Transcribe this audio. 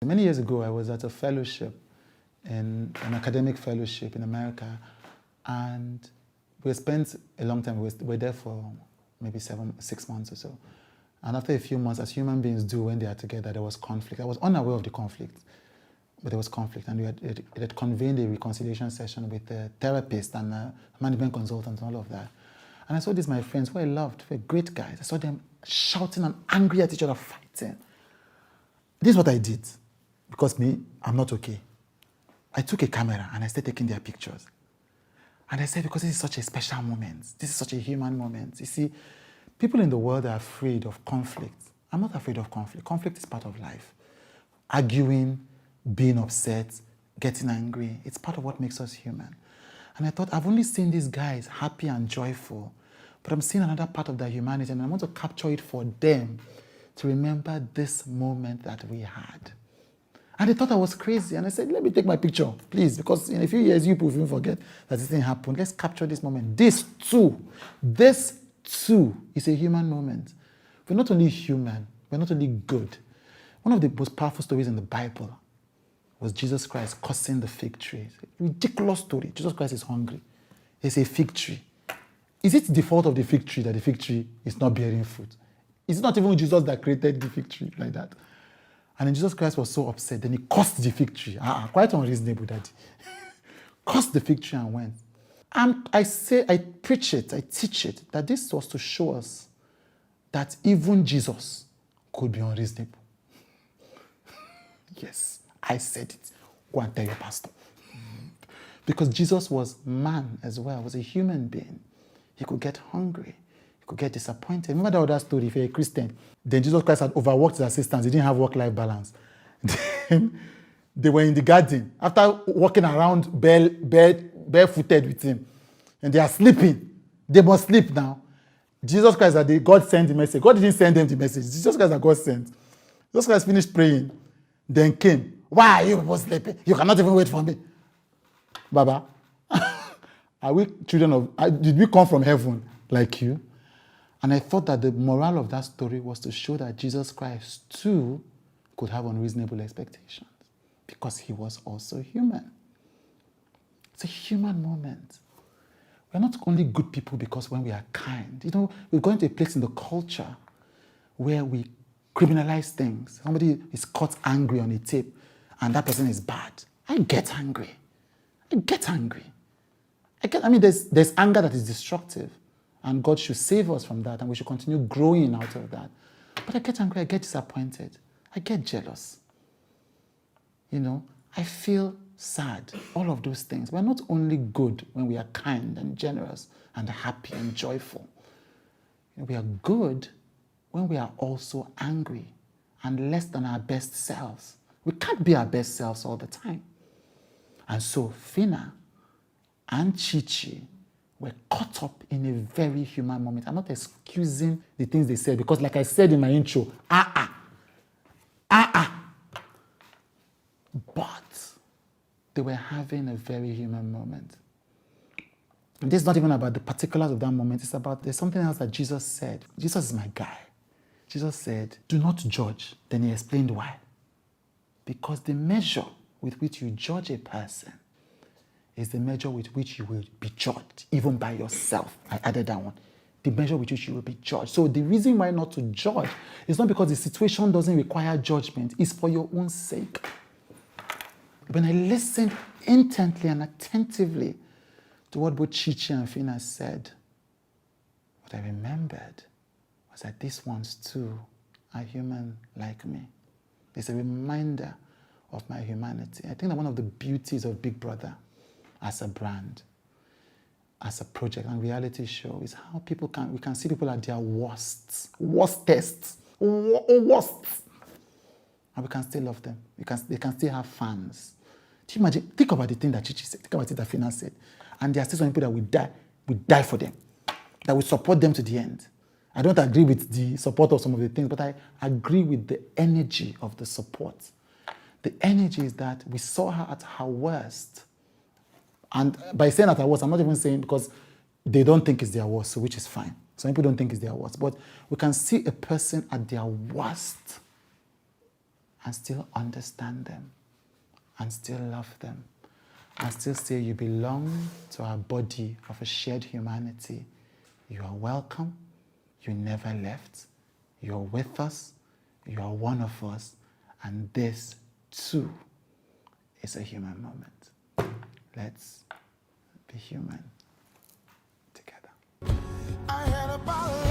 Many years ago, I was at a fellowship, an academic fellowship in America, and we spent a long time. We were there for maybe 6 months or so. And after a few months, as human beings do when they are together, there was conflict. I was unaware of the conflict, but there was conflict. And it had convened a reconciliation session with a therapist and a management consultant and all of that. And I saw these, my friends, who I loved, were great guys. I saw them shouting and angry at each other, fighting. This is what I did. Because me, I'm not okay. I took a camera and I started taking their pictures. And I said, because this is such a special moment. This is such a human moment. You see, people in the world are afraid of conflict. I'm not afraid of conflict. Conflict is part of life. Arguing, being upset, getting angry, it's part of what makes us human. And I thought, I've only seen these guys happy and joyful, but I'm seeing another part of their humanity, and I want to capture it for them to remember this moment that we had. And they thought I was crazy. And I said, let me take my picture, please, because in a few years, you people will forget that this thing happened. Let's capture this moment. This too is a human moment. We're not only human, we're not only good. One of the most powerful stories in the Bible was Jesus Christ cursing the fig tree. It's a ridiculous story. Jesus Christ is hungry. It's a fig tree. Is it the fault of the fig tree that the fig tree is not bearing fruit? Is it not even Jesus that created the fig tree like that? And then Jesus Christ was so upset, then he cursed the fig tree. Quite unreasonable, Daddy. Cursed the fig tree and went. And I preach it, I teach it, that this was to show us that even Jesus could be unreasonable. Yes, I said it. Go and tell your pastor. Because Jesus was man as well, was a human being. He could get hungry. Could get disappointed. Remember that other story, if you're a Christian, then Jesus Christ had overworked his assistants. He didn't have work-life balance. Then they were in the garden after walking around barefooted with him. And they are sleeping. They must sleep now. Jesus Christ, God sent the message. God didn't send them the message. Jesus Christ that God sent. Jesus Christ finished praying, then came. Why are you people sleeping? You cannot even wait for me. Baba, are we children of, did we come from heaven like you? And I thought that the moral of that story was to show that Jesus Christ too could have unreasonable expectations because he was also human. It's a human moment. We're not only good people because when we are kind. You know, we've gone to a place in the culture where we criminalize things. Somebody is caught angry on a tape and that person is bad. I get angry. I mean, there's anger that is destructive. And God should save us from that, and we should continue growing out of that. But I get angry, I get disappointed, I get jealous. You know, I feel sad, all of those things. We're not only good when we are kind and generous and happy and joyful. You know, we are good when we are also angry and less than our best selves. We can't be our best selves all the time. And so Phyna and Chichi were caught up in a very human moment. I'm not excusing the things they said because, like I said in my intro, but they were having a very human moment. And this is not even about the particulars of that moment. It's about, there's something else that Jesus said. Jesus is my guy. Jesus said, do not judge. Then he explained why. Because the measure with which you judge a person is the measure with which you will be judged, even by yourself. I added that one. The measure with which you will be judged. So the reason why not to judge is not because the situation doesn't require judgment. It's for your own sake. When I listened intently and attentively to what both Chichi and Phyna said, what I remembered was that these ones too are human like me. It's a reminder of my humanity. I think that one of the beauties of Big Brother as a brand, as a project and reality show is how we can see people at their worst. And we can still love them. They can still have fans. Do you imagine? Think about the thing that Chichi said. Think about it that Phyna said. And there are still some people that will die for them, that will support them to the end. I don't agree with the support of some of the things, but I agree with the energy of the support. The energy is that we saw her at her worst. And by saying at her worst, I'm not even saying because they don't think it's their worst, so which is fine. Some people don't think it's their worst. But we can see a person at their worst and still understand them and still love them and still say you belong to our body of a shared humanity. You are welcome. You never left. You're with us. You are one of us. And this, too, is a human moment. Let's be human together. I had a